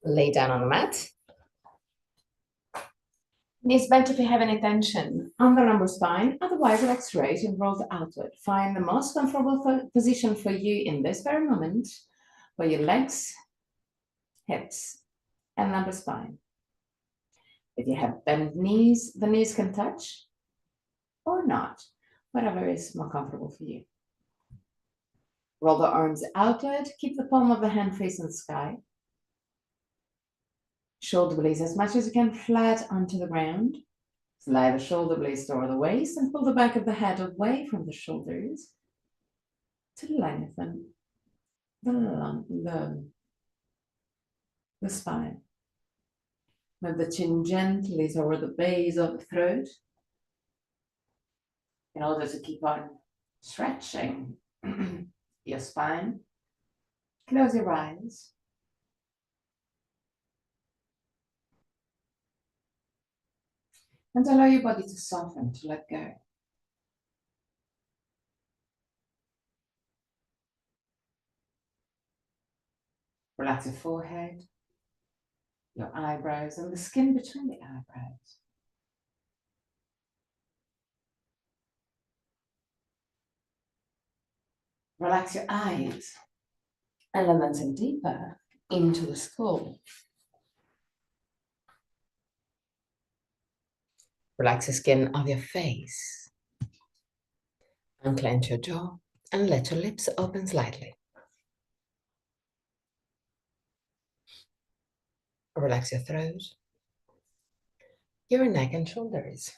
Lay down on the mat. Knees bent if you have any tension on the lumbar spine. Otherwise, relax straight and roll outward. Find the most comfortable position for you in this very moment for your legs, hips, and lumbar spine. If you have bent knees, the knees can touch or not, whatever is more comfortable for you. Roll the arms outward. Keep the palm of the hand facing the sky. Shoulder blades as much as you can flat onto the ground. Slide the shoulder blades toward the waist and pull the back of the head away from the shoulders to lengthen the spine. Move the chin gently toward the base of the throat in order to keep on stretching your spine. Close your eyes. And allow your body to soften, to let go. Relax your forehead, your eyebrows, and the skin between the eyebrows. Relax your eyes and let them sink deeper into the skull. Relax the skin of your face. Unclench your jaw and let your lips open slightly. Relax your throat, your neck and shoulders,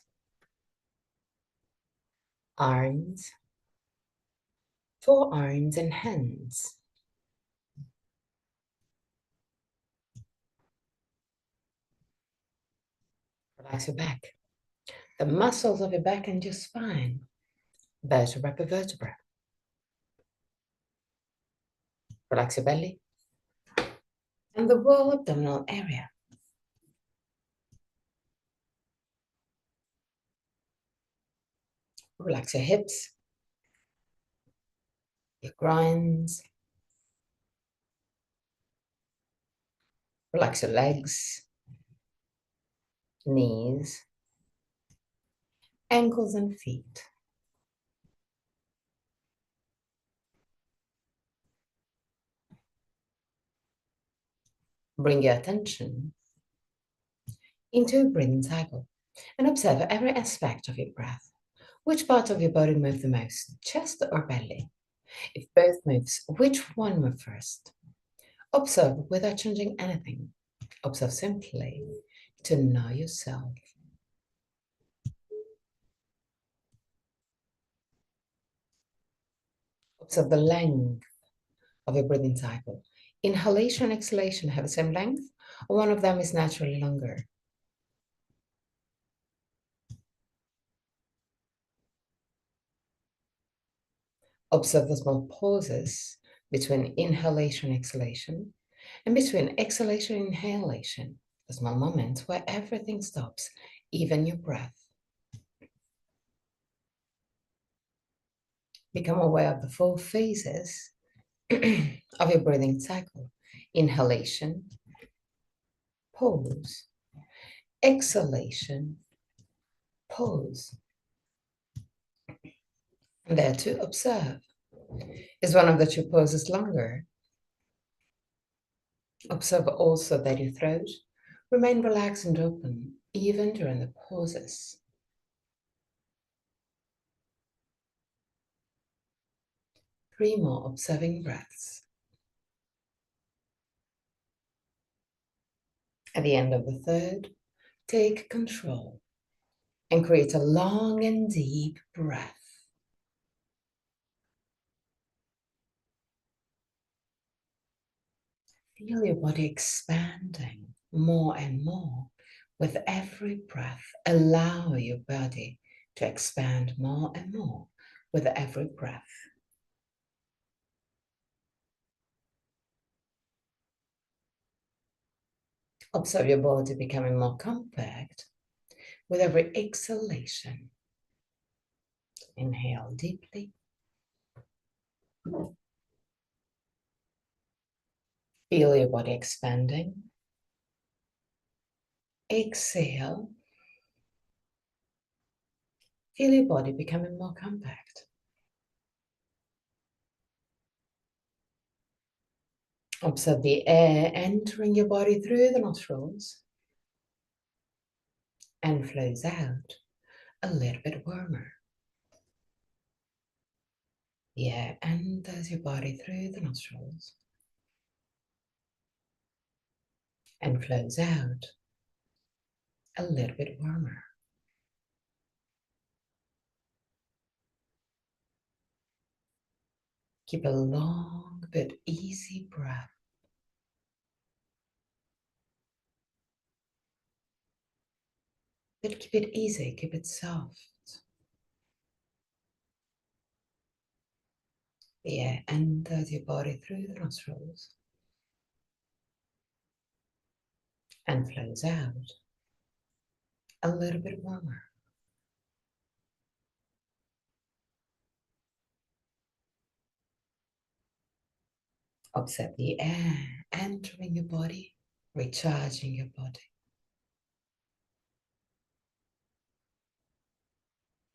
arms, forearms and hands. Relax your back, the muscles of your back and your spine, vertebra per vertebra. Relax your belly and the whole abdominal area. Relax your hips, your groins. Relax your legs, knees, ankles and feet. Bring your attention into a breathing cycle and observe every aspect of your breath. Which part of your body moves the most, chest or belly? If both moves, which one moves first? Observe without changing anything. Observe simply to know yourself. Observe the length of your breathing cycle. Inhalation and exhalation have the same length, or one of them is naturally longer. Observe the small pauses between inhalation and exhalation, and between exhalation and inhalation, the small moments where everything stops, even your breath. Become aware of the 4 phases of your breathing cycle. Inhalation, pause, exhalation, pause. And there to observe. Is one of the 2 poses longer? Observe also that your throat remain relaxed and open, even during the pauses. 3 more observing breaths. At the end of the 3rd, take control and create a long and deep breath. Feel your body expanding more and more. With every breath, allow your body to expand more and more with every breath. Observe your body becoming more compact with every exhalation. Inhale deeply. Feel your body expanding Exhale. Feel your body becoming more compact. Observe the air entering your body through the nostrils and flows out a little bit warmer. The air enters your body through the nostrils and flows out a little bit warmer. Keep a long but easy breath. But keep it easy, keep it soft. The air enters your body through the nostrils and flows out a little bit warmer. Observe the air entering your body, recharging your body.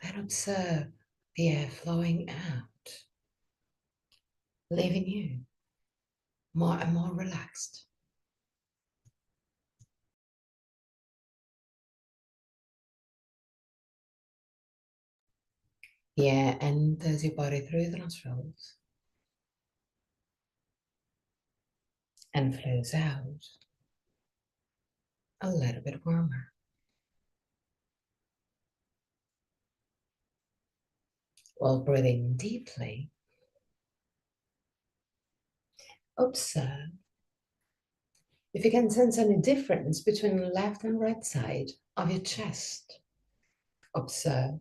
Then observe the air flowing out, leaving you more and more relaxed. The air enters your body through the nostrils and flows out a little bit warmer. While breathing deeply, observe if you can sense any difference between the left and right side of your chest. Observe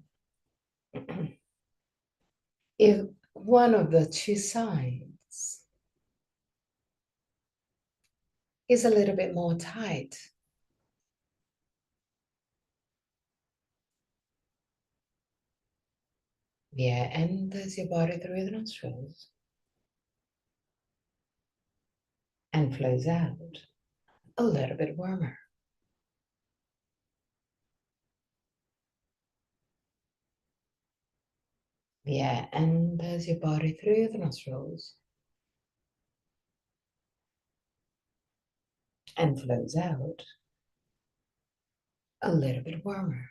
if one of the two sides is a little bit more tight. The air enters your body through the nostrils and flows out a little bit warmer. The air enters your body through the nostrils and flows out a little bit warmer.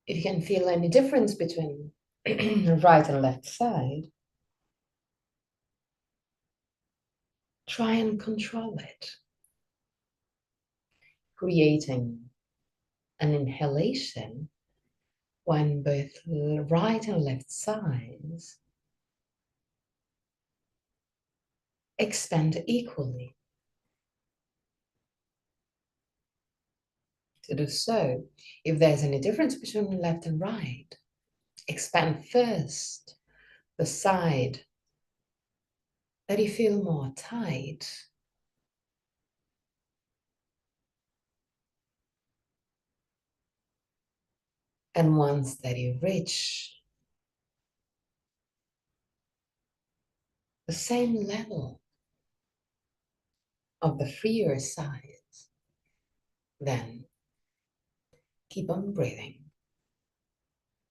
If you can feel any difference between right and left side, try and control it, creating an inhalation when both right and left sides expand equally. To do so, if there's any difference between left and right, expand first the side that you feel more tight, and once that you reach the same level of the freer sides, then keep on breathing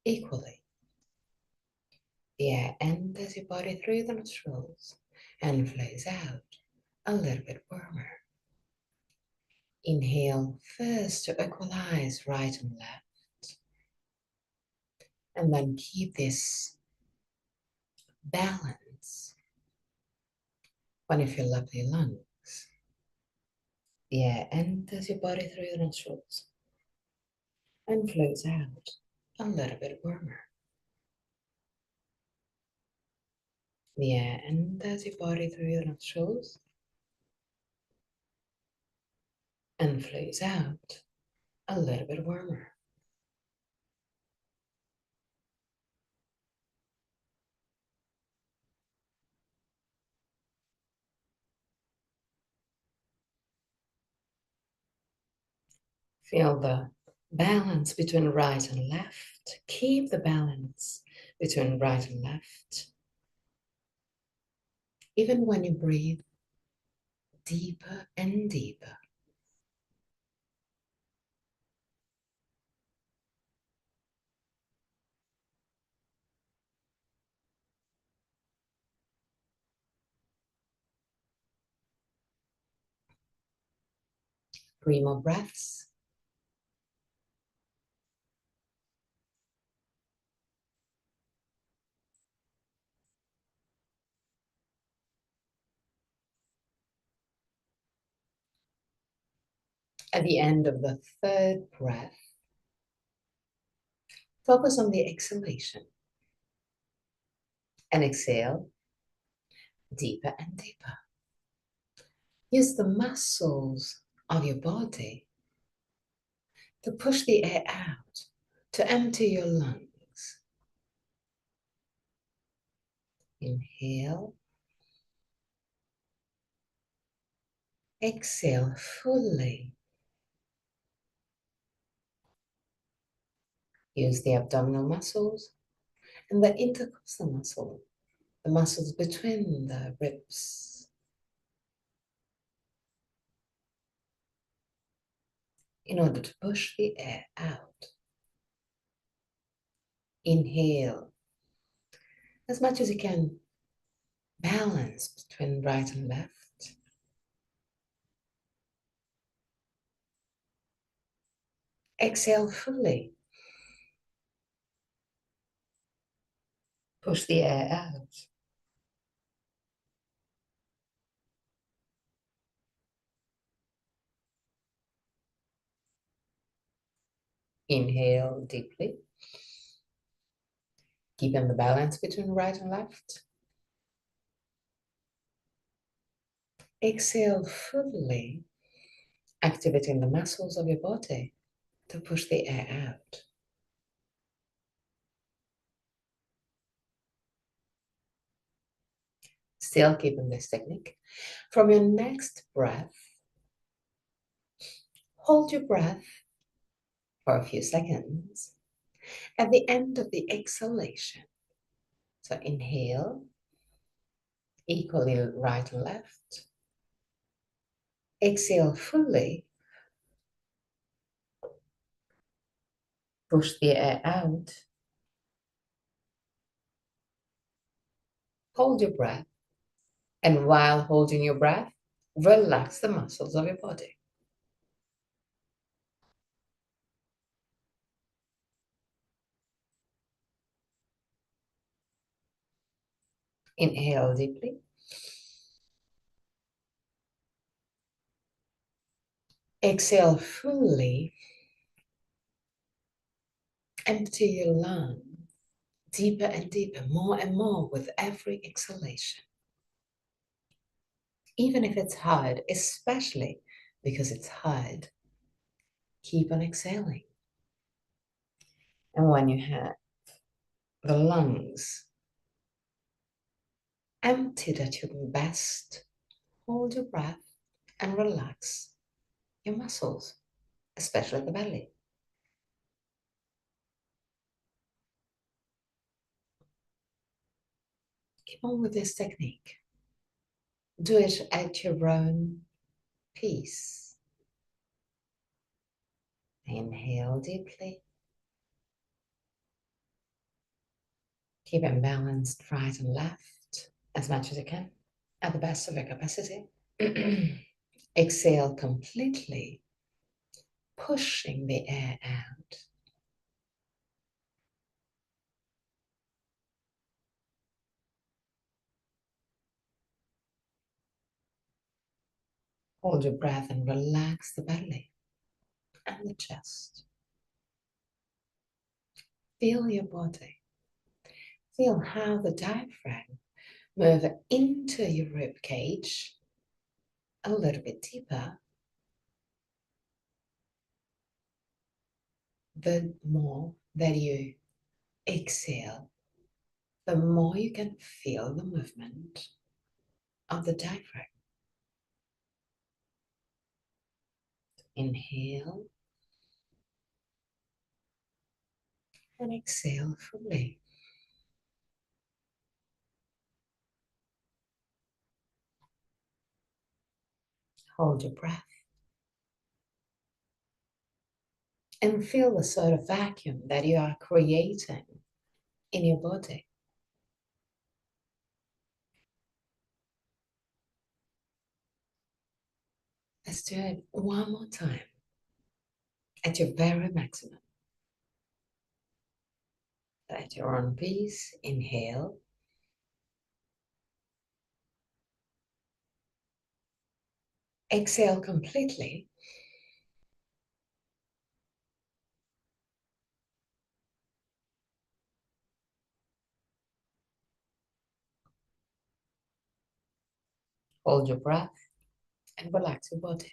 equally. The air enters your body through the nostrils and flows out a little bit warmer. Inhale first to equalize right and left, and then keep this balance when you fill up your lungs. The air enters your body through the nostrils and flows out a little bit warmer. The air enters your body through the nostrils and flows out a little bit warmer. Feel the Balance between right and left. Keep the balance between right and left. Even when you breathe deeper and deeper. Three more breaths. At the end of the third breath, focus on the exhalation and exhale deeper and deeper. Use the muscles of your body to push the air out, to empty your lungs. Inhale. Exhale fully. Use the abdominal muscles and the intercostal muscle, the muscles between the ribs, in order to push the air out. Inhale as much as you can, balance between right and left. Exhale fully. Push the air out. Inhale deeply, keeping the balance between right and left. Exhale fully, activating the muscles of your body to push the air out. Still keeping this technique. From your next breath, hold your breath for a few seconds at the end of the exhalation. So inhale, equally right and left. Exhale fully. Push the air out. Hold your breath. And while holding your breath, relax the muscles of your body. Inhale deeply. Exhale fully. Empty your lungs deeper and deeper, more and more with every exhalation. Even if it's hard, especially because it's hard, keep on exhaling. And when you have the lungs emptied at your best, hold your breath and relax your muscles, especially the belly. Keep on with this technique. Do it at your own pace. Inhale deeply. Keep it balanced right and left as much as you can at the best of your capacity. Exhale completely, pushing the air out. Hold your breath and relax the belly and the chest. Feel your body. Feel how the diaphragm moves into your rib cage a little bit deeper. The more that you exhale, the more you can feel the movement of the diaphragm. Inhale. and exhale fully. Hold your breath and feel the sort of vacuum that you are creating in your body. Let's do it one more time at your very maximum. At your own pace, inhale. Exhale completely. Hold your breath and relax your body.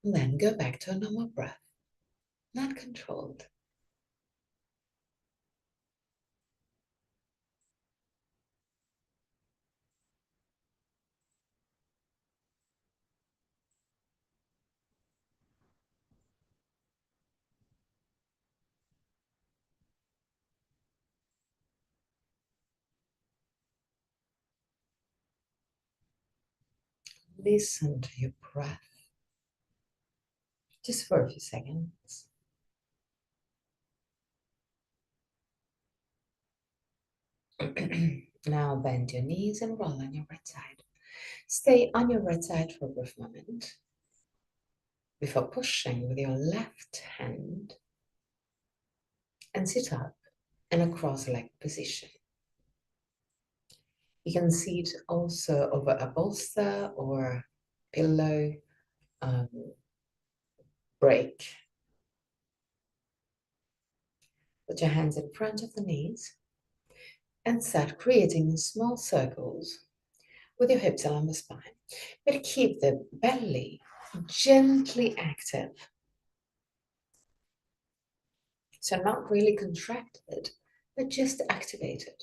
Then go back to a normal breath, not controlled. Listen to your breath, just for a few seconds. Now bend your knees and roll on your right side. Stay on your right side for a brief moment before pushing with your left hand and sit up in a cross-legged position. You can sit also over a bolster or pillow break. Put your hands in front of the knees and start creating small circles with your hips along the spine. But keep the belly gently active. So not really contracted, but just activated.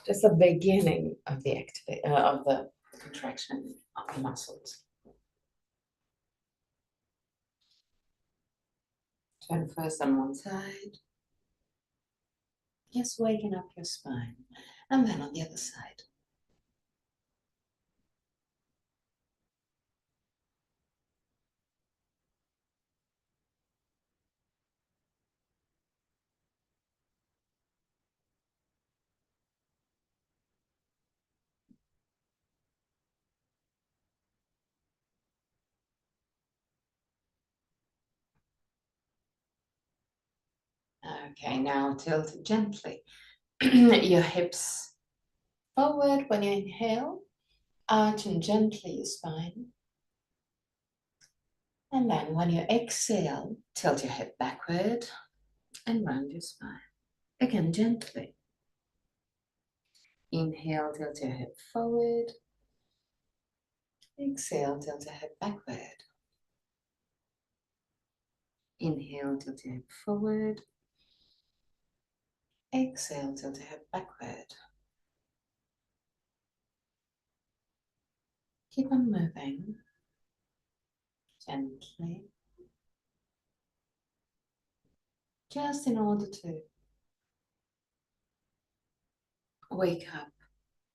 Just the beginning of the contraction of the muscles. Turn first on one side. Just waking up your spine. And then on the other side. Okay, now tilt gently your hips forward when you inhale. Arching gently your spine. And then when you exhale, tilt your hip backward and round your spine. Again, gently. Inhale, tilt your hip forward. Exhale, tilt your hip backward. Inhale, tilt your hip forward. Exhale, tilt your hip backward. Keep on moving gently, just in order to wake up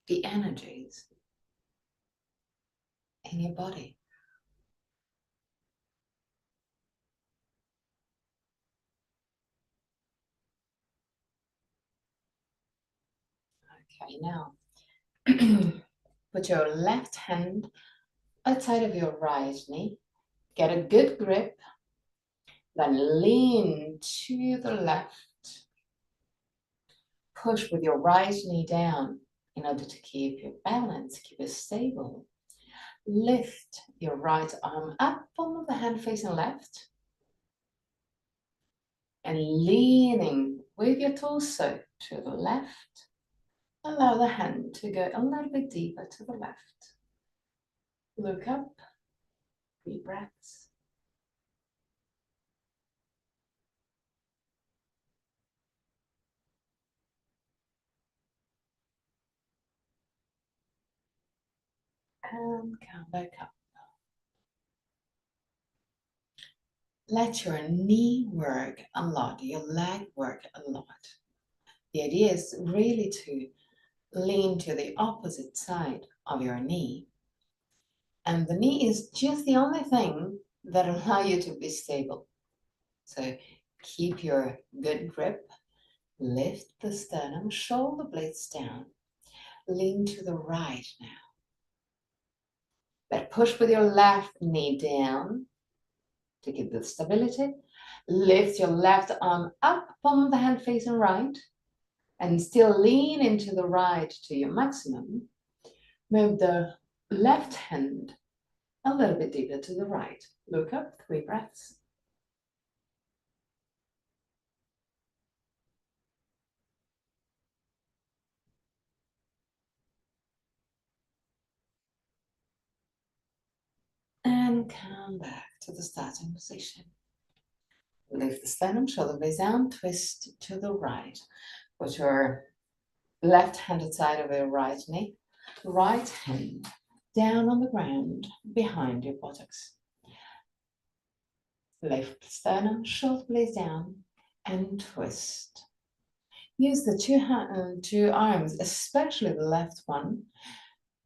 the energies in your body. Okay, now put your left hand outside of your right knee. Get a good grip. Then lean to the left. Push with your right knee down in order to keep your balance, keep it stable. Lift your right arm up, palm of the hand facing left. And leaning with your torso to the left. Allow the hand to go a little bit deeper to the left. Look up, deep breaths. and come back up. Let your knee work a lot, your leg work a lot. The idea is really to lean to the opposite side of your knee. And the knee is just the only thing that allows you to be stable. So keep your good grip, lift the sternum, shoulder blades down, lean to the right now. But push with your left knee down to keep the stability. Lift your left arm up, palm of the hand facing right, and still lean into the right to your maximum. Move the left hand a little bit deeper to the right. Look up, 3 breaths. And come back to the starting position. Lift the sternum, shoulder blades down, twist to the right. Put your left-handed side of your right knee, right hand down on the ground behind your buttocks. Lift the sternum, shoulder blades down, and twist. Use the two arms, especially the left one,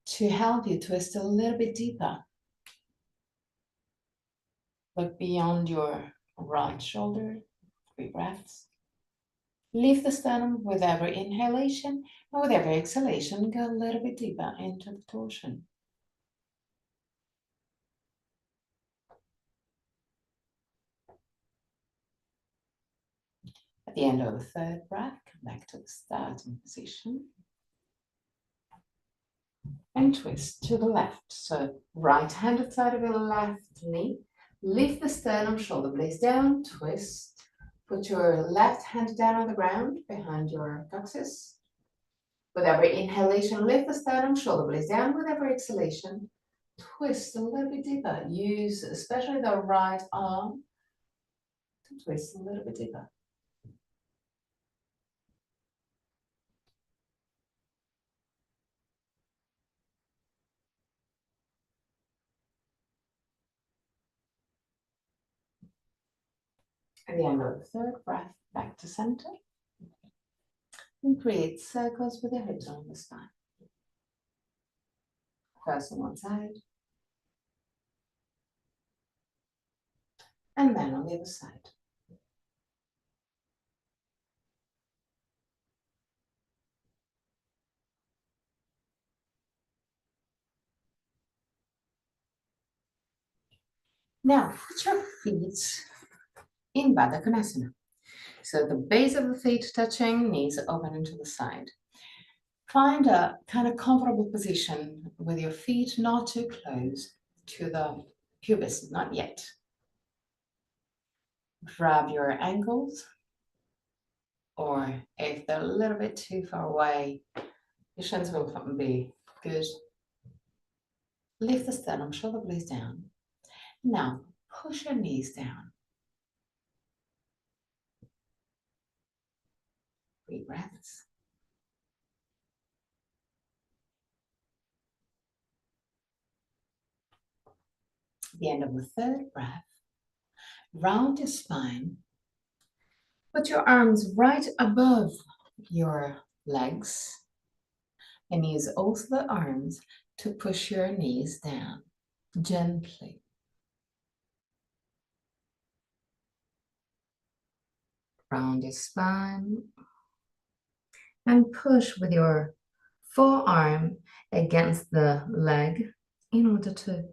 to help you twist a little bit deeper. Look beyond your right shoulder, 3 breaths. Lift the sternum with every inhalation, and with every exhalation, go a little bit deeper into the torsion. At the end of the 3rd breath, come back to the starting position. And twist to the left. So right-handed side of your left knee. Lift the sternum, shoulder blades down, twist. Put your left hand down on the ground behind your coccyx. With every inhalation, lift the sternum, shoulder blades down. With every exhalation, twist a little bit deeper. Use especially the right arm to twist a little bit deeper. At the end of the 3rd breath, back to center. And create circles with your hips on the spine. First on one side. And then on the other side. Now, put your feet in Baddha Konasana. So the base of the feet touching, knees open into the side. Find a kind of comfortable position with your feet not too close to the pubis, not yet. Grab your ankles, or if they're a little bit too far away, your shins will be good. Lift the sternum, shoulder blades down. Now, push your knees down. 3 breaths. At the end of the 3rd breath, round your spine. Put your arms right above your legs and use also the arms to push your knees down gently. Round your spine and push with your forearm against the leg in order to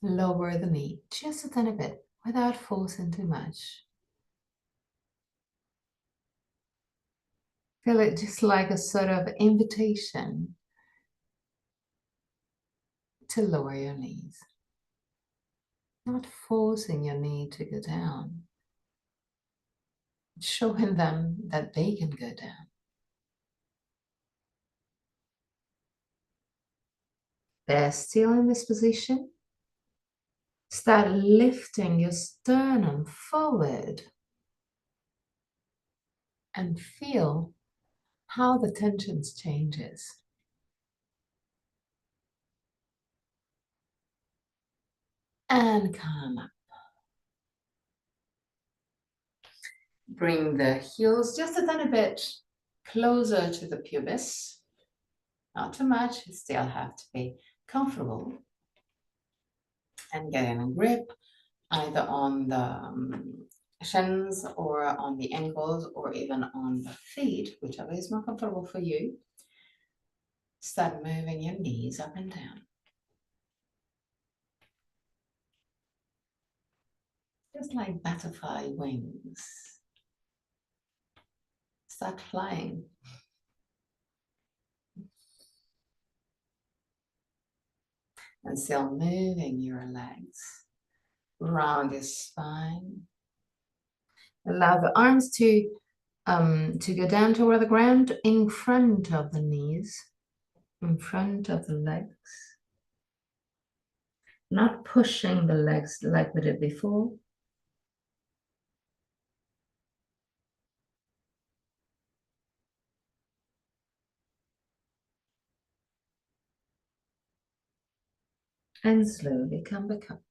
lower the knee just a tiny bit without forcing too much. Feel it just like a sort of invitation to lower your knees. Not forcing your knee to go down. Showing them that they can go down. They're still in this position. Start lifting your sternum forward and feel how the tension changes. and come up. Bring the heels just a tiny bit closer to the pubis. Not too much, you still have to be comfortable. And get in a grip either on the shins or on the ankles or even on the feet, whichever is more comfortable for you. Start moving your knees up and down. Just like butterfly wings. Start flying. And still moving your legs. Round your spine. Allow the arms to go down toward the ground in front of the knees, in front of the legs. Not pushing the legs like we did before. And slowly come back up.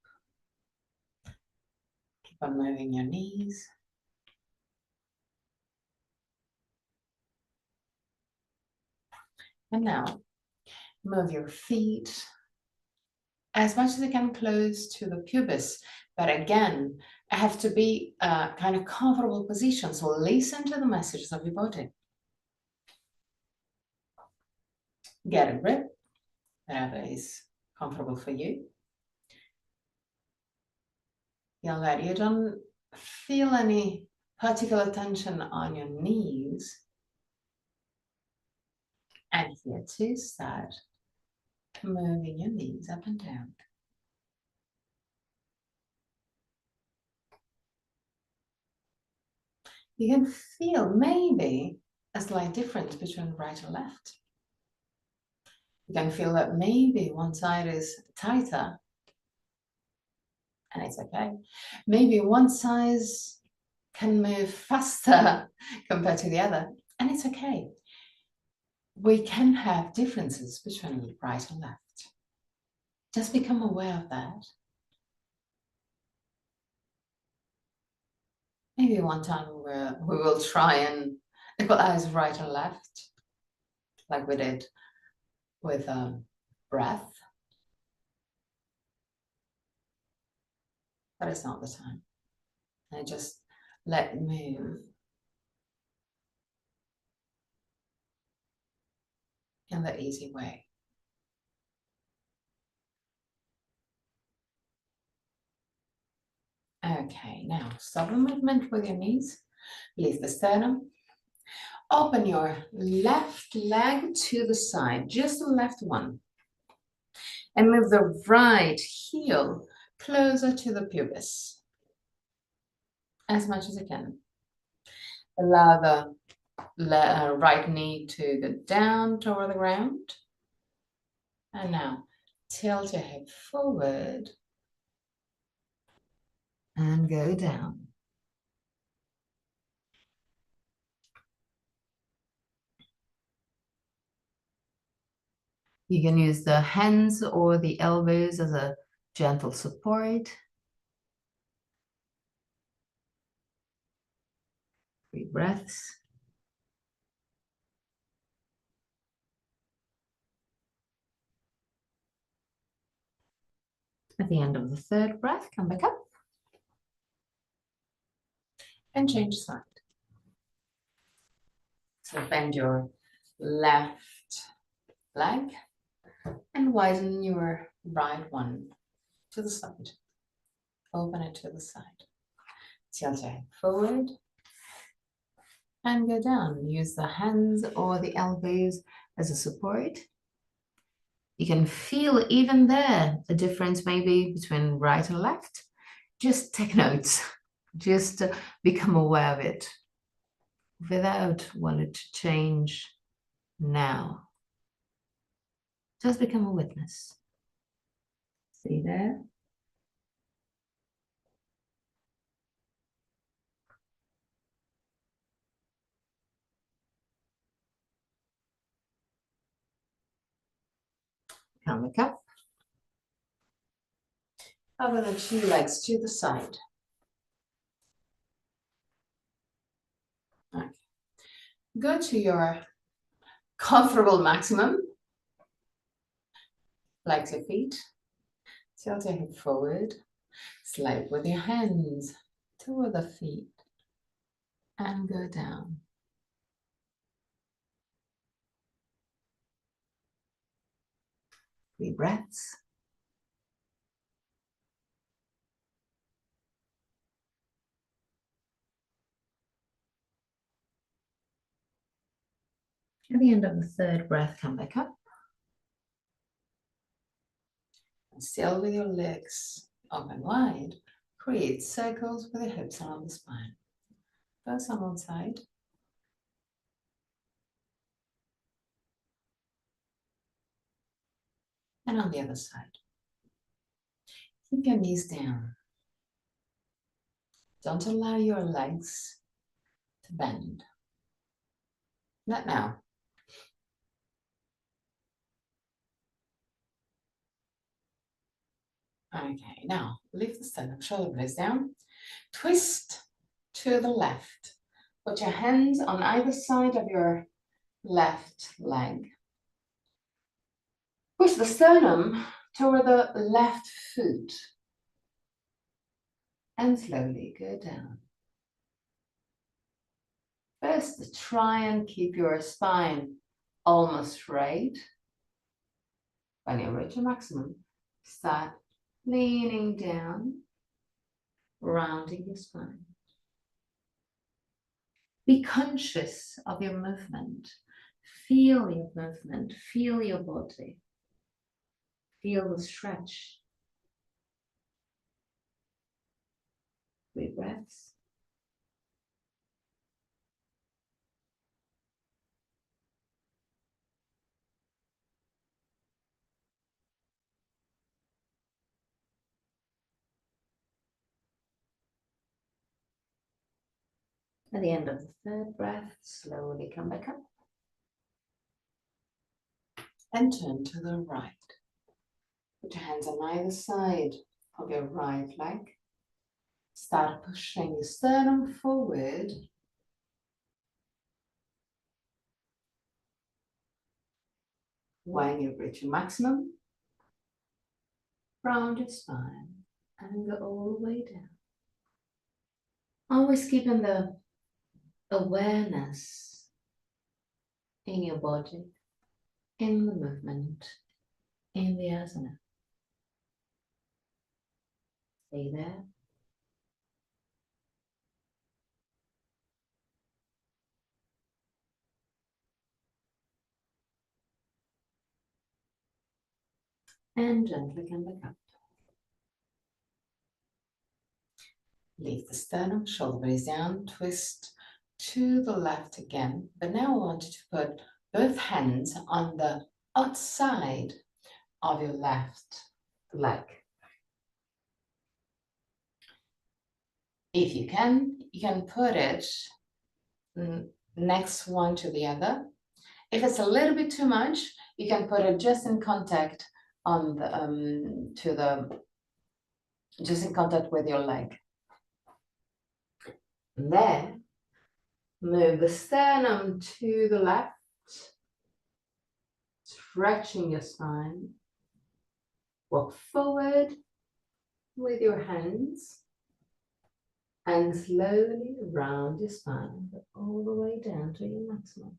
Keep on moving your knees. And now, move your feet as much as you can close to the pubis. But again, I have to be kind of comfortable position. So listen to the messages of your body. Get a grip, whatever is comfortable for you. Feel that you don't feel any particular tension on your knees. And here to start moving your knees up and down. You can feel maybe a slight difference between right and left. You can feel that maybe one side is tighter, and it's okay. Maybe one side can move faster compared to the other, and it's okay. We can have differences between right and left. Just become aware of that. Maybe one time we will try and equalize right and left, like we did with breath. But it's not the time. And just let it move in the easy way. Okay, now stop the movement with your knees. Lift the sternum. Open your left leg to the side, just the left one. And move the right heel closer to the pubis as much as you can. Allow the right knee to go down toward the ground. And now tilt your head forward and go down. You can use the hands or the elbows as a gentle support. 3 breaths. At the end of the 3rd breath, come back up and change side. So bend your left leg and widen your right one to the side. Open it to the side. Tilt your head forward and go down. Use the hands or the elbows as a support. You can feel even there a difference maybe between right and left. Just take notes. Just become aware of it without wanting to change now. Just become a witness. See there? Come back up. Other the two legs to the side. Okay. Go to your comfortable maximum. Flex your feet. Tilt your hip forward. Slide with your hands toward the feet. And go down. 3 breaths. At the end of the 3rd breath, come back up. And still with your legs open wide, create circles with your hips along the spine. First on one side. And on the other side. Keep your knees down. Don't allow your legs to bend. Not now. Okay, now lift the sternum, shoulder blades down. Twist to the left. Put your hands on either side of your left leg. Push the sternum toward the left foot. And slowly go down. First, try and keep your spine almost straight. When you reach your maximum, start leaning down, rounding your spine. Be conscious of your movement. Feel your movement. Feel your body. Feel the stretch. 3 breaths. At the end of the 3rd breath, slowly come back up. And turn to the right. Put your hands on either side of your right leg. Start pushing your sternum forward. When you reach your maximum, round your spine and go all the way down. Always keeping the awareness in your body, in the movement, in the asana. Stay there. And gently come back up. Leave the sternum, shoulder blades down, twist to the left again. But now I want you to put both hands on the outside of your left leg. If you can put it next one to the other. If it's a little bit too much, you can put it just in contact on the just in contact with your leg. And then move the sternum to the left, stretching your spine. Walk forward with your hands and slowly round your spine all the way down to your maximum.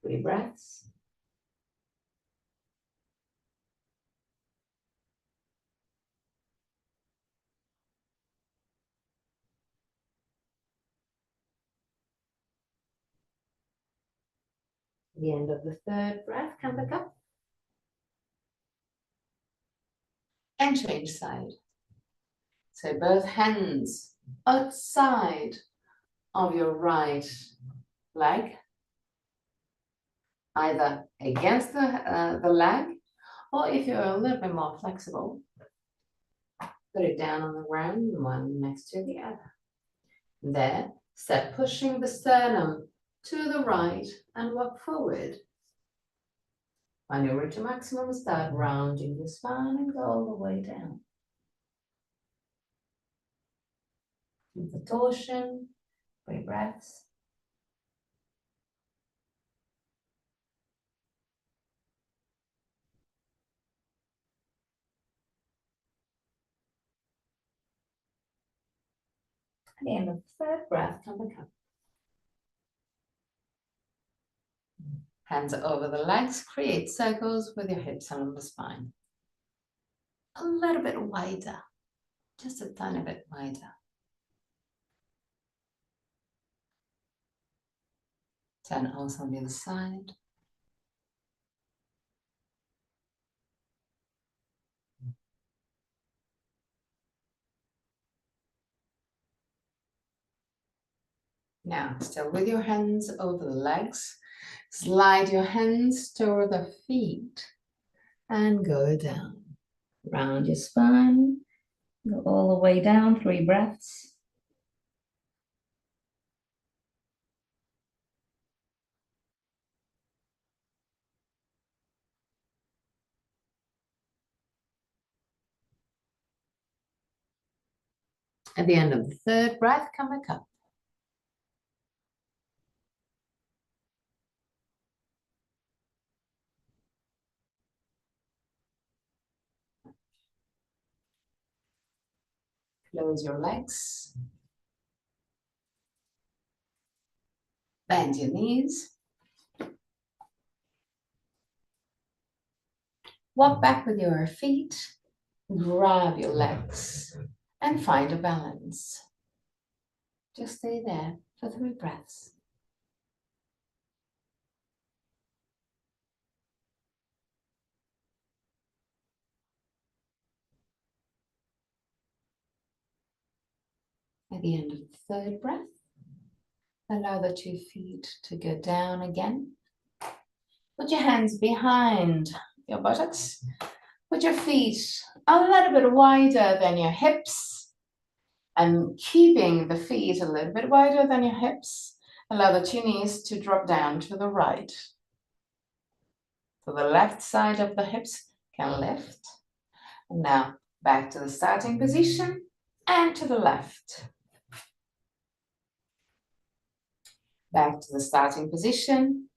3 breaths. At the end of the 3rd breath, come back up. And change side. So both hands outside of your right leg, either against the leg, or if you're a little bit more flexible, put it down on the ground, one next to the other. There, start pushing the sternum to the right and walk forward. On your route to maximum, start rounding the spine and go all the way down. Keep the torsion, 3 breaths. At the end of the 3rd breath, come back up. Hands over the legs, create circles with your hips and lumbar spine. A little bit wider, just a tiny bit wider. Turn also on the other side. Now, still with your hands over the legs, slide your hands toward the feet and go down. Round your spine, go all the way down, 3 breaths. At the end of the 3rd breath, come back up. Close your legs. Bend your knees. Walk back with your feet. Grab your legs and find a balance. Just stay there for 3 breaths. At the end of the 3rd breath, allow the 2 feet to go down again. Put your hands behind your buttocks. Put your feet a little bit wider than your hips. And keeping the feet a little bit wider than your hips, allow the 2 knees to drop down to the right. So the left side of the hips can lift. And now back to the starting position and to the left. Back to the starting position,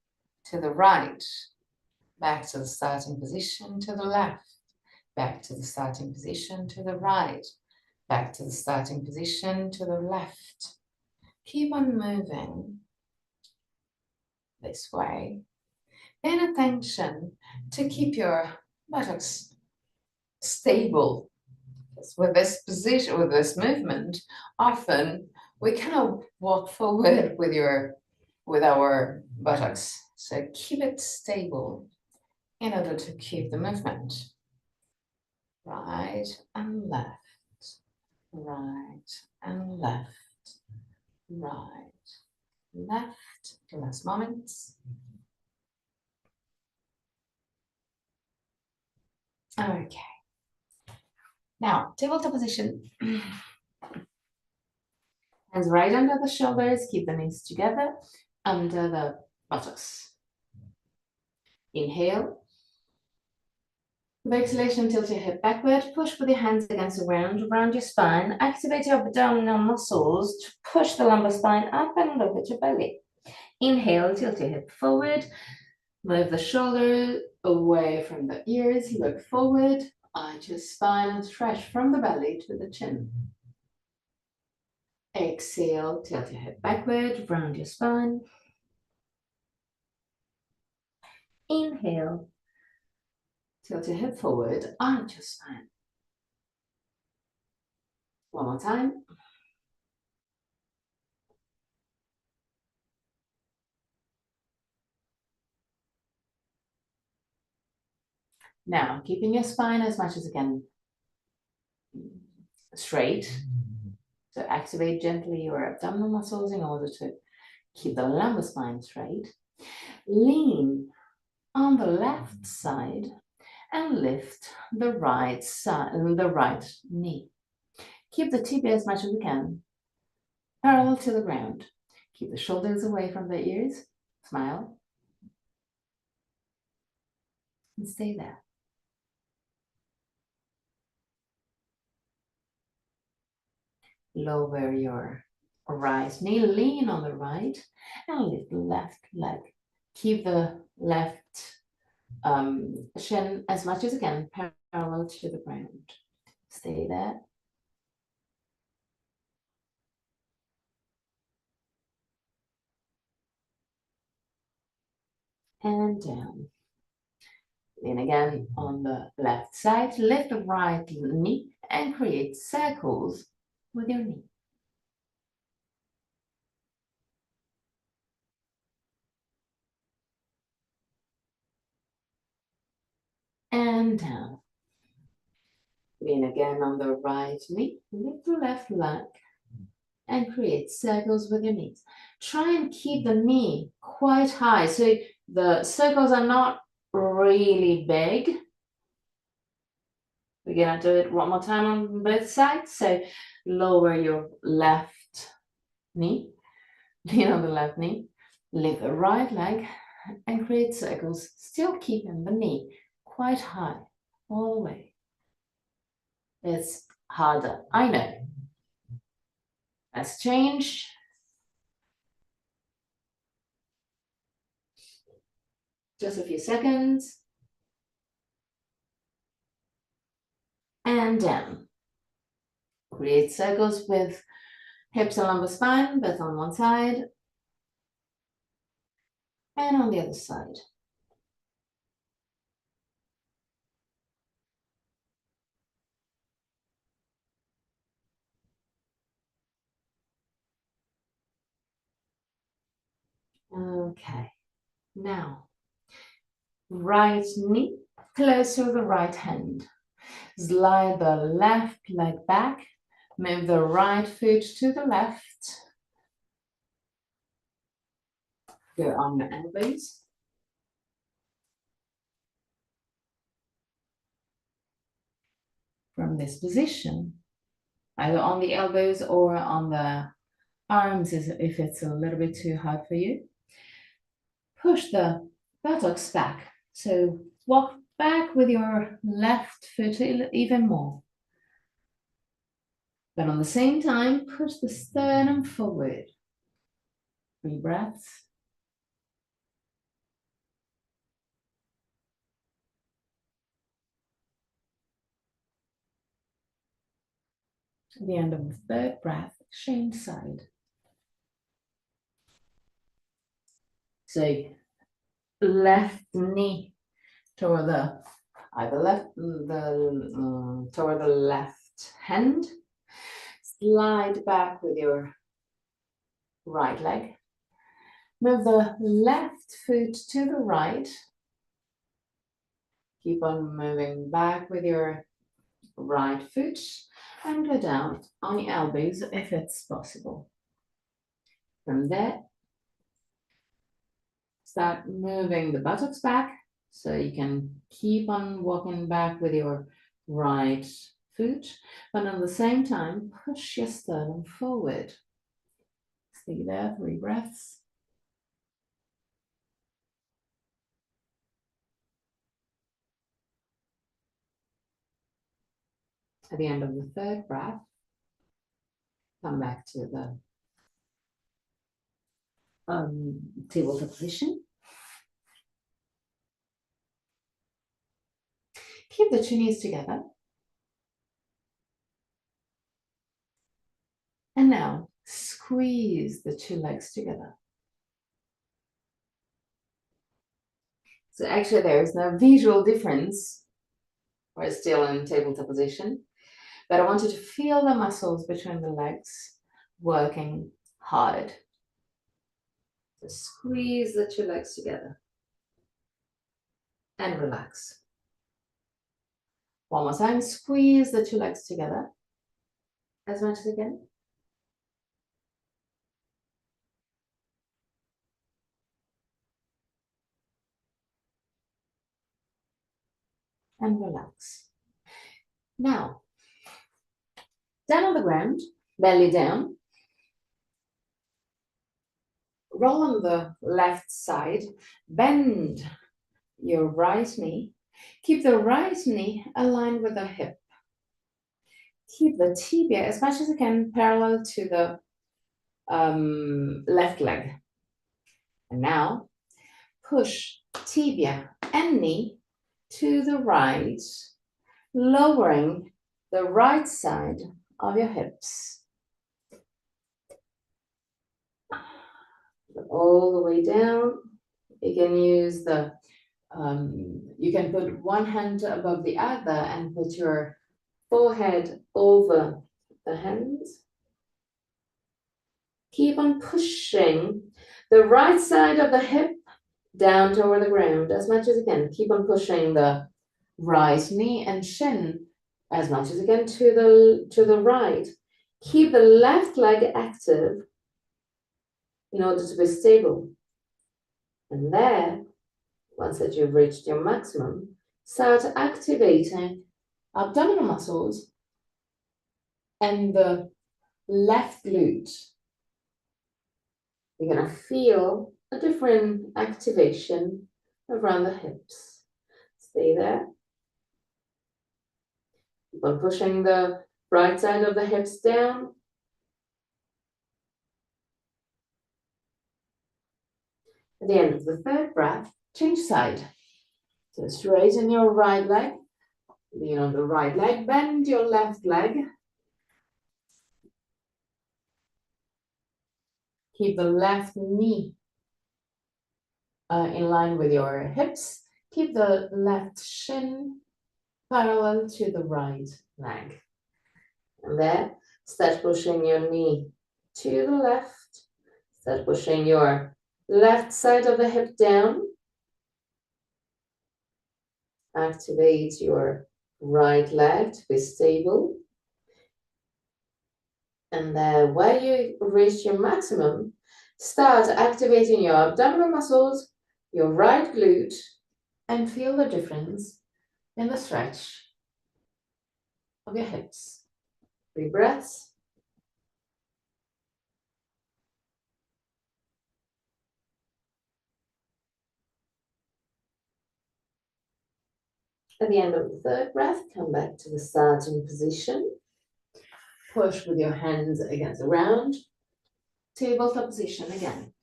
to the right. Back to the starting position, to the left. Back to the starting position, to the right. Back to the starting position, to the left. Keep on moving this way. Pay attention to keep your buttocks stable. With this position, with this movement, often we cannot walk forward with our buttocks. So keep it stable in order to keep the movement. Right and left, right and left, right, left. Last moments. Okay. Now, tabletop position. Hands right under the shoulders, keep the knees together, under the buttocks. Inhale. With exhalation, tilt your head backward, push with your hands against the ground, round your spine, activate your abdominal muscles to push the lumbar spine up and look at your belly. Inhale, tilt your head forward, move the shoulder away from the ears, look forward, arch your spine and stretch from the belly to the chin. Exhale, tilt your head backward, round your spine. Inhale, tilt your head forward, arch your spine. One more time. Now, keeping your spine as much as you can straight. So activate gently your abdominal muscles in order to keep the lumbar spine straight. Lean on the left side and lift the right side, the right knee. Keep the tibia as much as you can, parallel to the ground. Keep the shoulders away from the ears. Smile. and stay there. Lower your right knee, lean on the right, and lift the left leg. Keep the left shin as much as you can parallel to the ground. Stay there. And down. Then again on the left side, lift the right knee and create circles with your knee. And down. Then again on the right knee, lift the left leg and create circles with your knees. Try and keep the knee quite high so the circles are not really big. We're gonna do it one more time on both sides. So lower your left knee, lean on the left knee, lift the right leg and create circles, still keeping the knee quite high all the way. It's harder, I know. Let's change. Just a few seconds. And down. Create circles with hips and lumbar spine, both on one side and on the other side. Okay, now right knee close to the right hand. Slide the left leg back, move the right foot to the left. Go on the elbows. From this position, either on the elbows or on the arms if it's a little bit too hard for you. Push the buttocks back. So walk back with your left foot even more. But on the same time, push the sternum forward. 3 breaths. At the end of the 3rd breath, change side. So left knee toward the toward the left hand. Slide back with your right leg. Move the left foot to the right. Keep on moving back with your right foot and go down on your elbows if it's possible. From there, start moving the buttocks back so you can keep on walking back with your right foot, but at the same time, push your sternum forward. Stay there, 3 breaths. At the end of the 3rd breath, come back to the tabletop position. Keep the 2 knees together. And now squeeze the 2 legs together. So actually there is no visual difference. We're still in tabletop position, but I want you to feel the muscles between the legs working hard. So squeeze the 2 legs together and relax. One more time, squeeze the 2 legs together as much as you can. And relax. Now, down on the ground, belly down. Roll on the left side, bend your right knee Keep the right knee aligned with the hip. Keep the tibia as much as you can parallel to the left leg. And now push tibia and knee to the right, lowering the right side of your hips. All the way down. You can use the, you can put one hand above the other and put your forehead over the hands. Keep on pushing the right side of the hip down toward the ground as much as you can. Keep on pushing the right knee and shin as much as you can to the right. Keep the left leg active in order to be stable. And there, once that you've reached your maximum, start activating abdominal muscles and the left glute. You're going to feel a different activation around the hips. Stay there. Keep on pushing the right side of the hips down. At the end of the third breath, change side. So straighten your right leg, lean on the right leg, bend your left leg. Keep the left knee in line with your hips. Keep the left shin parallel to the right leg. And there, start pushing your knee to the left. Start pushing your left side of the hip down. Activate your right leg to be stable. And then where you reach your maximum, start activating your abdominal muscles, your right glute, and feel the difference in the stretch of your hips. 3 breaths. At the end of the third breath, come back to the starting position. Push with your hands against the ground. Tabletop position again.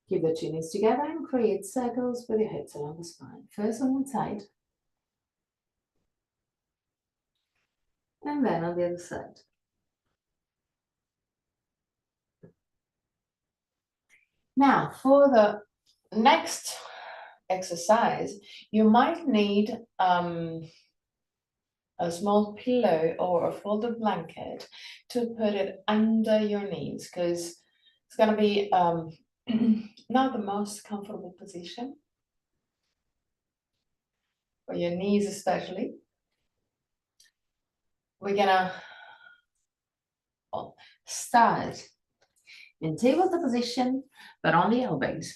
Keep the 2 knees together and create circles with your hips along the spine. First on one side, and then on the other side. Now, for the next exercise, you might need a small pillow or a folded blanket to put it under your knees, because it's going to be not the most comfortable position for your knees especially. We're gonna start in tabletop position, but on the elbows.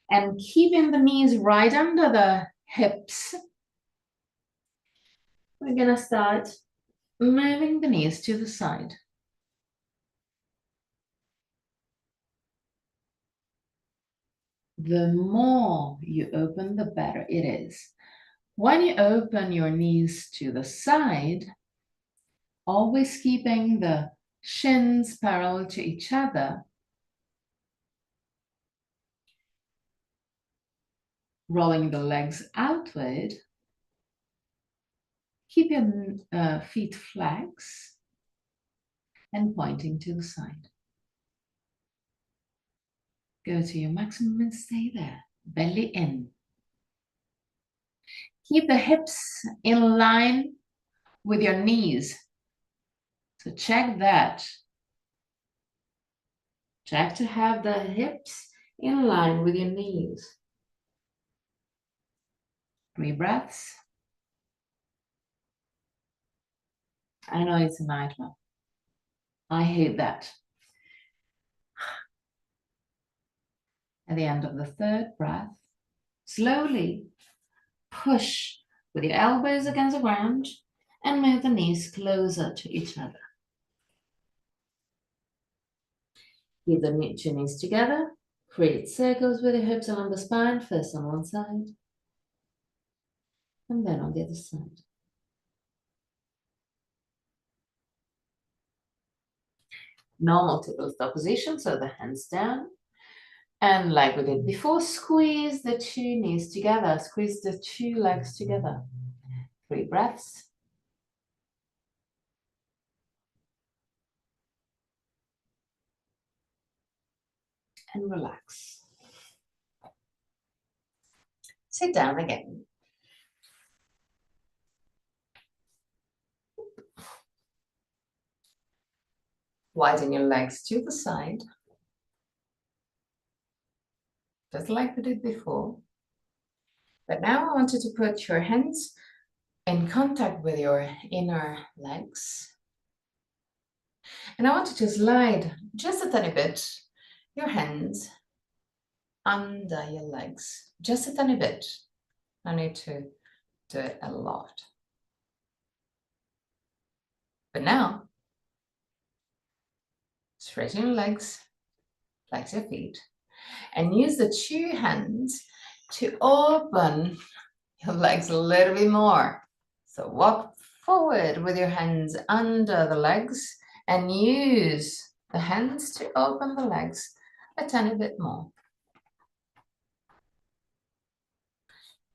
And keeping the knees right under the hips, we're gonna start moving the knees to the side. The more you open, the better it is. When you open your knees to the side, always keeping the shins parallel to each other, rolling the legs outward, keep your feet flex and pointing to the side. Go to your maximum and stay there, belly in. Keep the hips in line with your knees. So check that. Check to have the hips in line with your knees. 3 breaths. I know it's a nightmare. I hate that. At the end of the third breath, slowly push with your elbows against the ground and move the knees closer to each other. Keep the 2 knees together, Create circles with your hips along the spine, first on one side, and then on the other side. Normal tabletop position, so the hands down. And like we did before, squeeze the two knees together, squeeze the two legs together. 3 breaths. And relax. Sit down again. Widen your legs to the side, just like we did before. But now I want you to put your hands in contact with your inner legs. And I want you to slide just a tiny bit your hands under your legs, just a tiny bit. No need to do it a lot. But now, straighten your legs, flex your feet, and use the two hands to open your legs a little bit more. So walk forward with your hands under the legs and use the hands to open the legs a tiny bit more.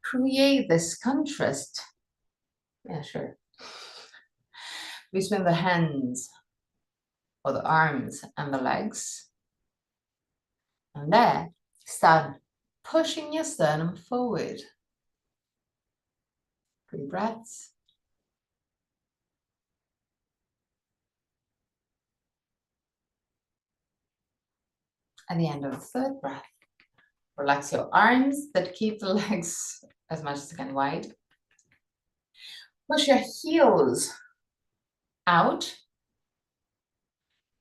Create this contrast, between the hands or the arms and the legs. And there, start pushing your sternum forward. 3 breaths. At the end of the 3rd breath, relax your arms, but keep the legs as much as you can wide. Push your heels out.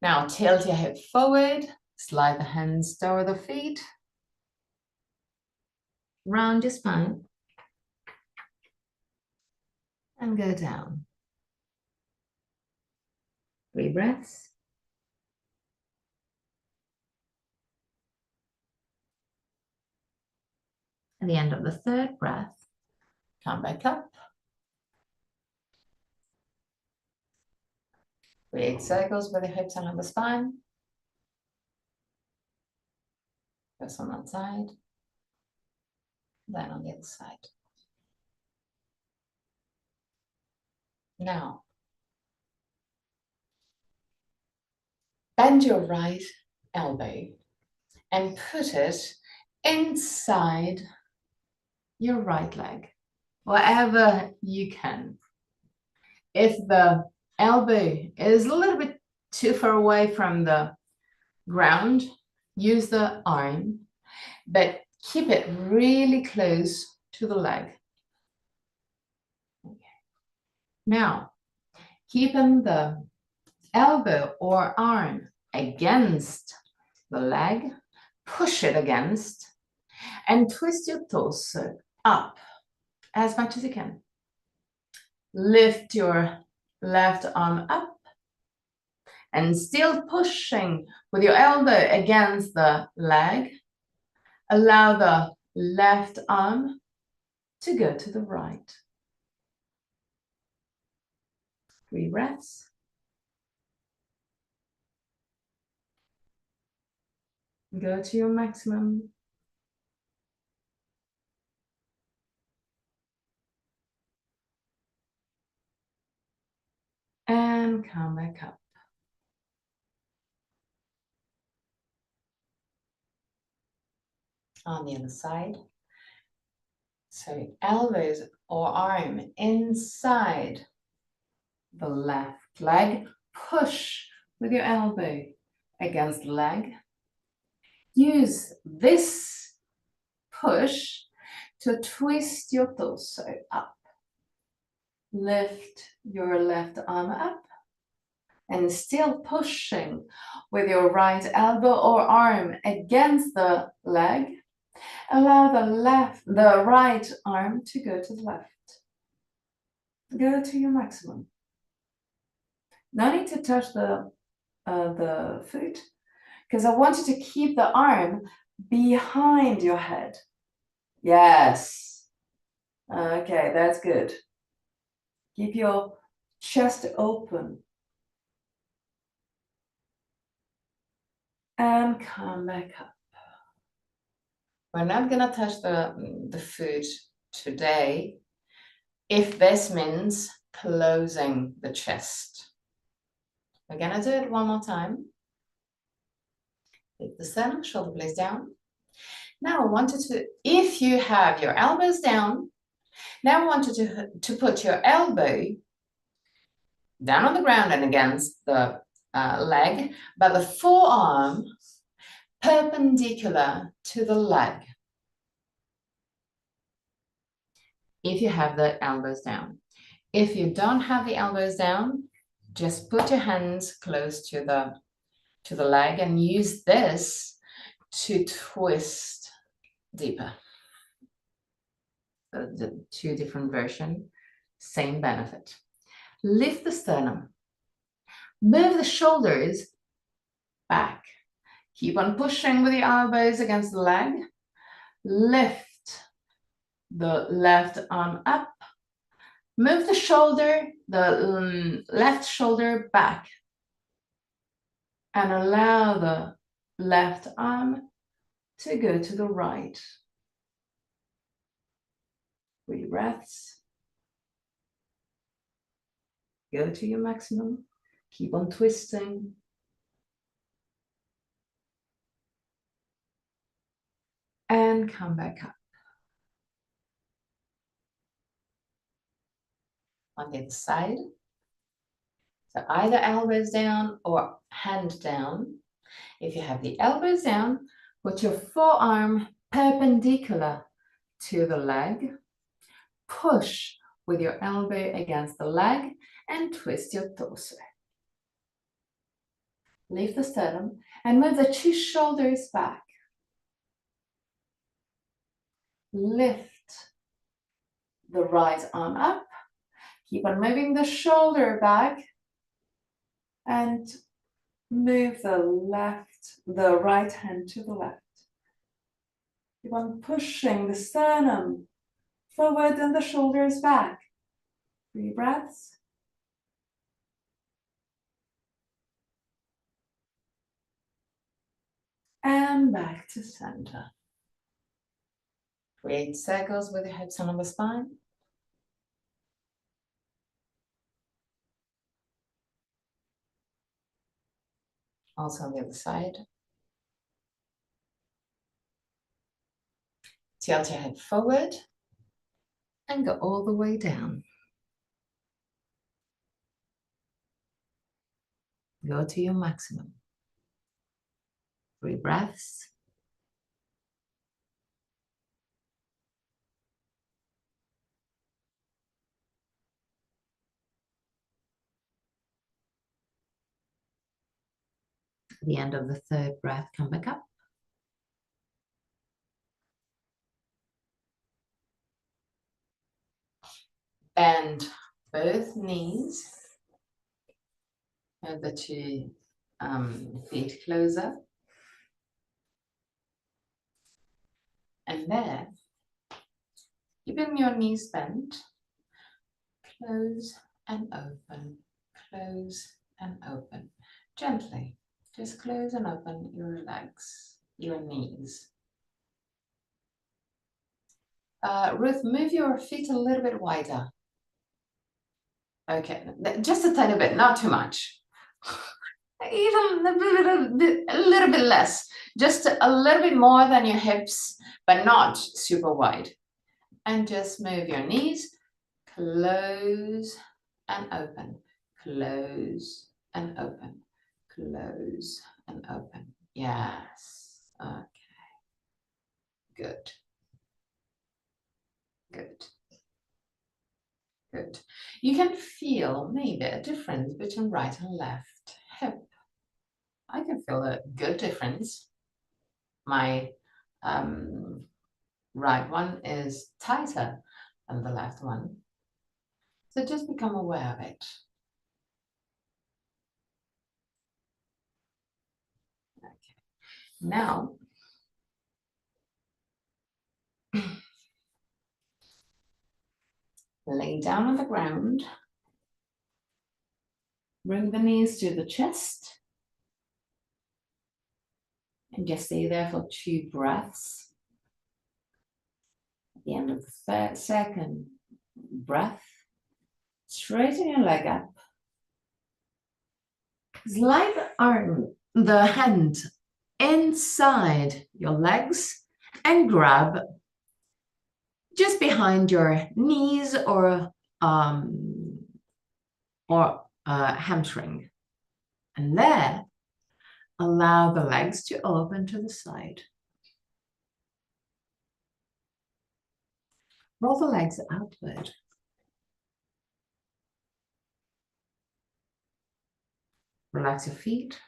Now tilt your hip forward, slide the hands toward the feet, round your spine, and go down. 3 breaths. At the end of the 3rd breath, come back up. Create circles with the hips along the spine. First on one side, then on the other side. Now, bend your right elbow and put it inside your right leg, wherever you can. If the elbow is a little bit too far away from the ground, use the arm, but keep it really close to the leg. Okay. Now, keeping the elbow or arm against the leg, push it against, and twist your torso up as much as you can. Lift your left arm up and still pushing with your elbow against the leg. Allow the left arm to go to the right. 3 breaths. Go to your maximum. And come back up. On the other side. So elbows or arm inside the left leg. Push with your elbow against the leg. Use this push to twist your torso up. Lift your left arm up and still pushing with your right elbow or arm against the leg. Allow the right arm to go to the left. Go to your maximum. No need to touch the foot, because I want you to keep the arm behind your head. Yes. Okay, that's good. Keep your chest open. And come back up. We're not gonna touch the foot today if this means closing the chest. We're gonna do it one more time. Lift the sternum, shoulder blades down. Now I want you to, if you have your elbows down, now I want you to put your elbow down on the ground and against the leg, but the forearm perpendicular to the leg. If you have the elbows down. If you don't have the elbows down, just put your hands close to the leg and use this to twist deeper. The two different versions, same benefit. Lift the sternum. Move the shoulders back. Keep on pushing with the elbows against the leg. Lift the left arm up. Move the shoulder, the left shoulder back. And allow the left arm to go to the right. 3 breaths. Go to your maximum. Keep on twisting. And come back up. On the other side. So either elbows down or hand down. If you have the elbows down, put your forearm perpendicular to the leg. Push with your elbow against the leg and twist your torso. Lift the sternum and move the 2 shoulders back. Lift the right arm up. Keep on moving the shoulder back and move the right hand to the left. Keep on pushing the sternum forward and the shoulders back. 3 breaths. And back to center. Create circles with your hips on the spine. Also on the other side. Tilt your head forward and go all the way down. Go to your maximum. 3 breaths. At the end of the 3rd breath, come back up. Bend both knees. And the 2 feet closer. And there, keeping your knees bent, close and open, close and open. Gently, just close and open your legs, your knees. Ruth, move your feet a little bit wider. Okay, just a tiny bit, not too much. Even a little bit less, just a little bit more than your hips, but not super wide. And just move your knees, close and open, close and open, close and open. Yes, okay, good, good, good. You can feel maybe a difference between right and left hip. I can feel a good difference. My right one is tighter than the left one. So just become aware of it. Okay. Now, Lay down on the ground. Bring the knees to the chest. And just stay there for 2 breaths. At the end of the second breath, straighten your leg up. Slide the hand inside your legs and grab just behind your knees or hamstring. And there, allow the legs to open to the side. Roll the legs outward. Relax your feet.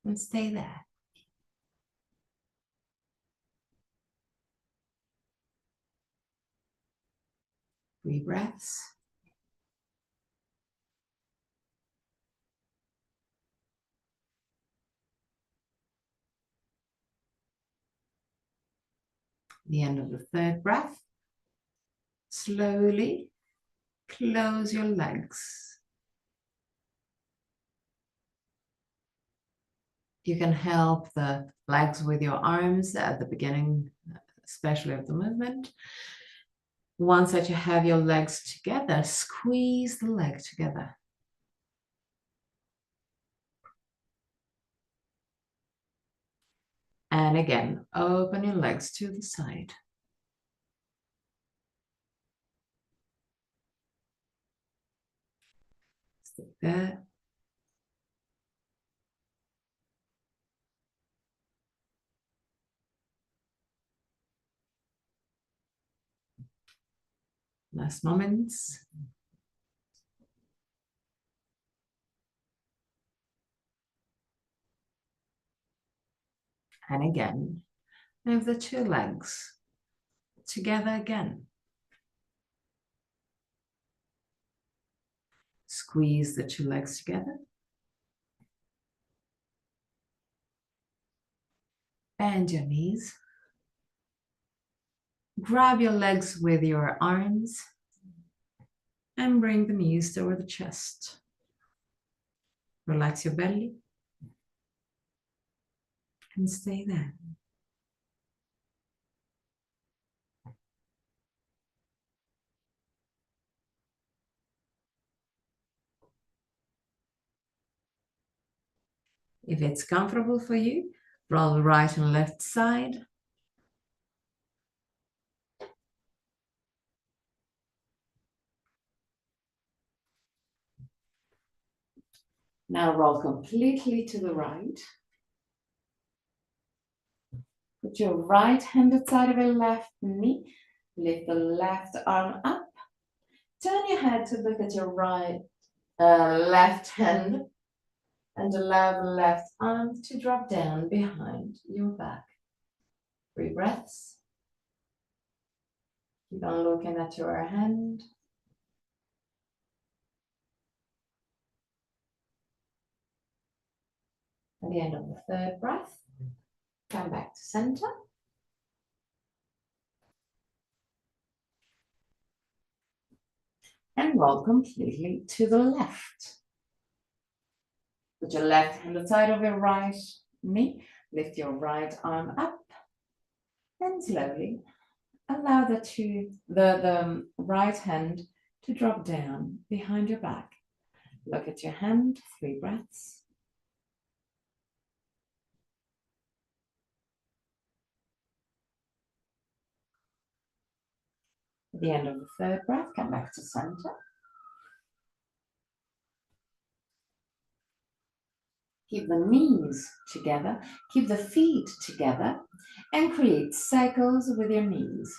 And stay there. Three breaths. The end of the third breath. Slowly close your legs. You can help the legs with your arms at the beginning, especially of the movement. Once that you have your legs together, squeeze the leg together. And again, open your legs to the side. Stay there. Last moments. And again, move the 2 legs together again. Squeeze the 2 legs together. Bend your knees. Grab your legs with your arms and bring the knees toward the chest. Relax your belly and stay there. If it's comfortable for you, roll the right and left side. Now roll completely to the right. Put your right hand outside of your left knee. Lift the left arm up. Turn your head to look at your left hand and allow the left arm to drop down behind your back. 3 breaths. Keep on looking at your hand. At the end of the third breath, come back to center. And roll completely to the left. Put your left hand outside of your right knee. Lift your right arm up. And slowly allow the right hand to drop down behind your back. Look at your hand, 3 breaths. At the end of the third breath, come back to center. Keep the knees together, keep the feet together, and create circles with your knees.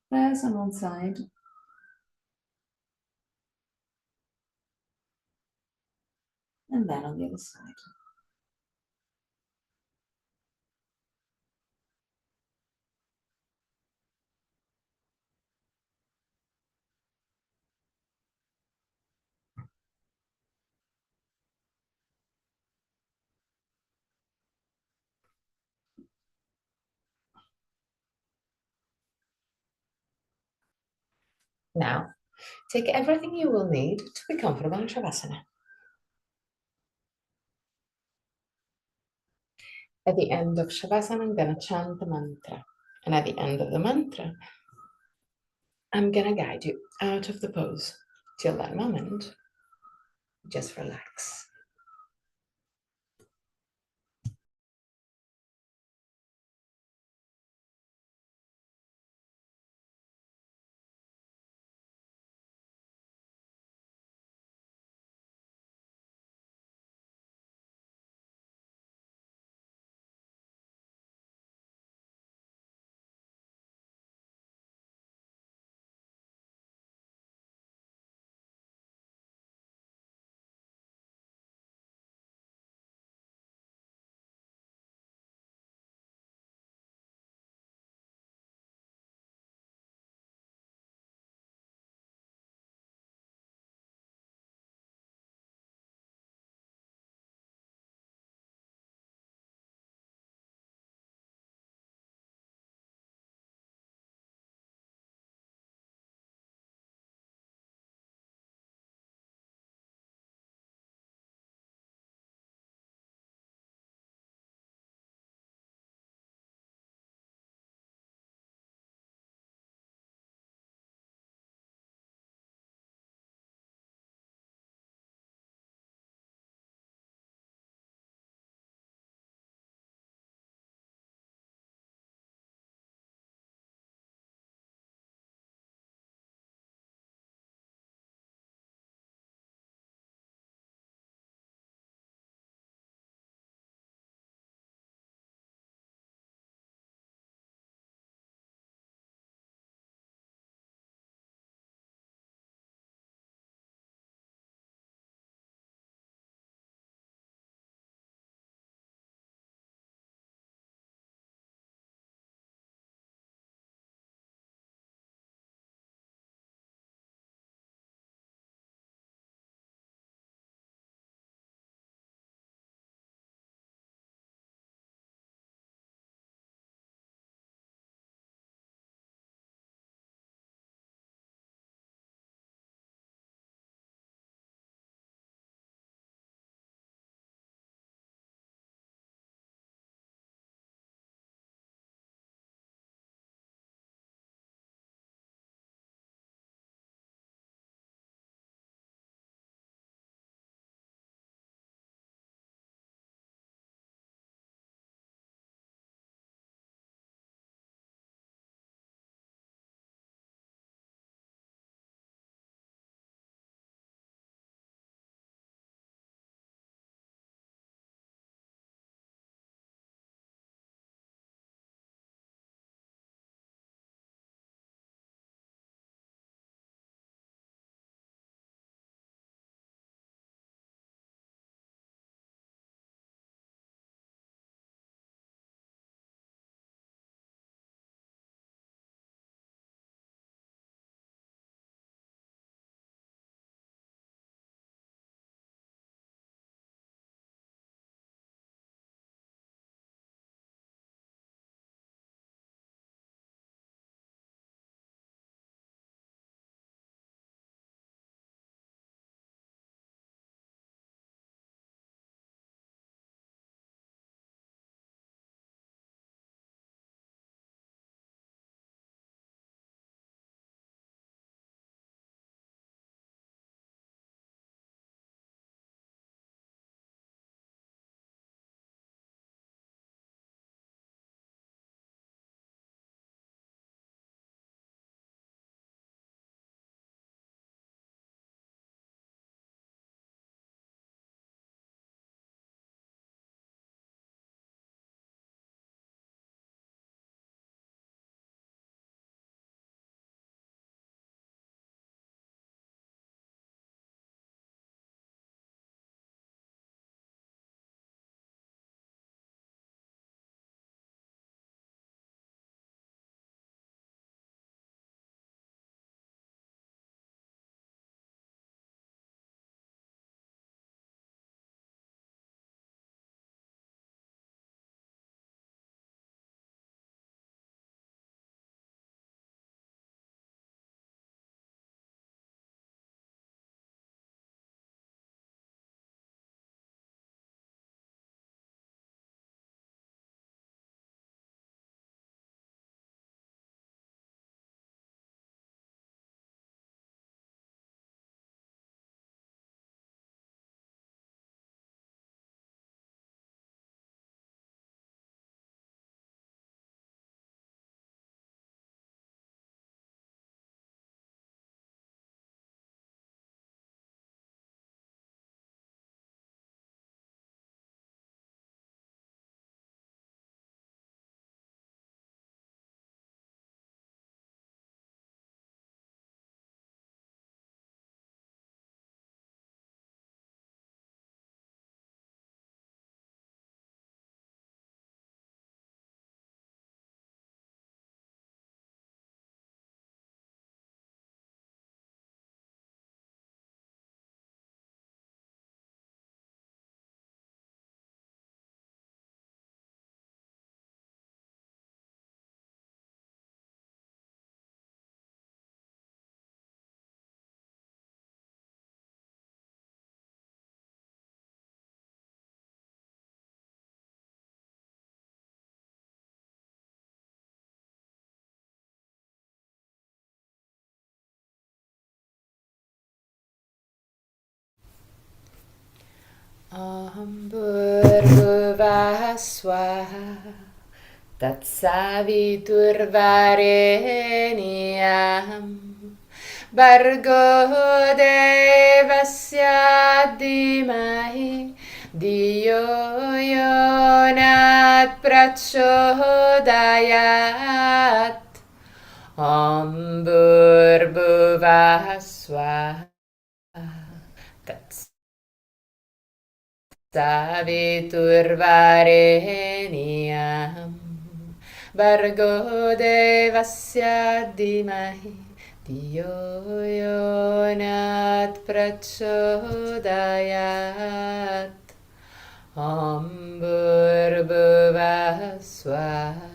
First on one side, and then on the other side. Now, take everything you will need to be comfortable in Shavasana. At the end of Shavasana, I'm going to chant the mantra. And at the end of the mantra, I'm going to guide you out of the pose. Till that moment, just relax. Om Bhurvuvah Swaha Tatsaviturvarenyam Bargo Devasya Dhimahi Diyo Yonat Prachodayat Om Bhurvuvah Swaha Saviturvarenyam Bargo Devasya Dhimahi Diyo Yonat Prachodayat Om Bhurvuvah Swaha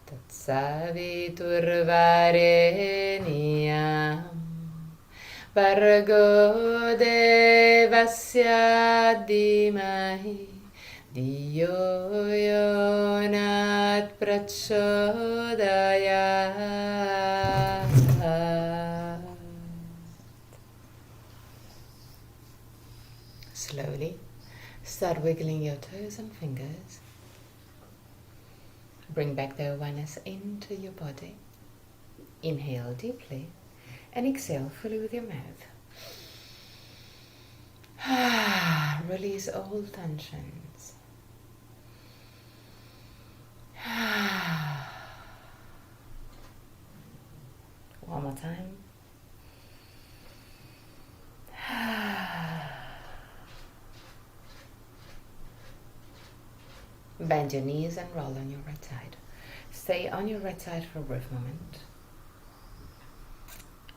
Tatsaviturvarenyam Bargo Devasya Dhimahi Diyo Yonat Prachodayat. Slowly start wiggling your toes and fingers. Bring back the awareness into your body. Inhale deeply and exhale fully with your mouth. Release all tensions. One more time. Bend your knees and roll on your right side. Stay on your right side for a brief moment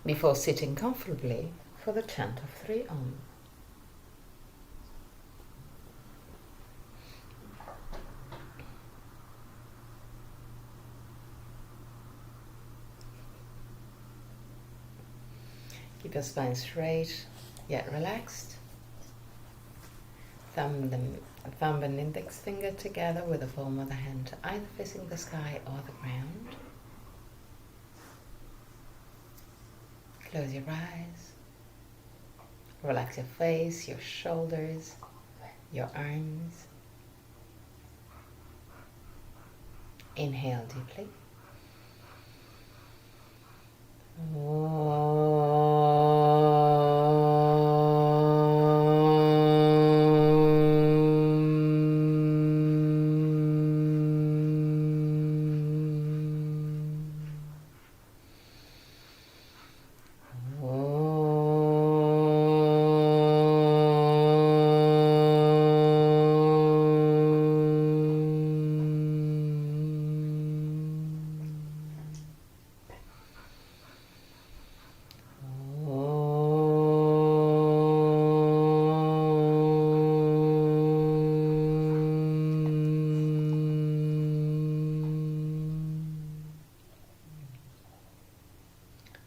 before sitting comfortably for the chant of 3 Om. Keep your spine straight yet relaxed. Thumb and index finger together with the palm of the hand either facing the sky or the ground. Close your eyes. Relax your face, your shoulders, your arms. Inhale deeply.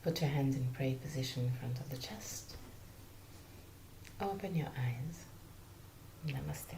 Put your hands in prayer position in front of the chest. Open your eyes. Namaste.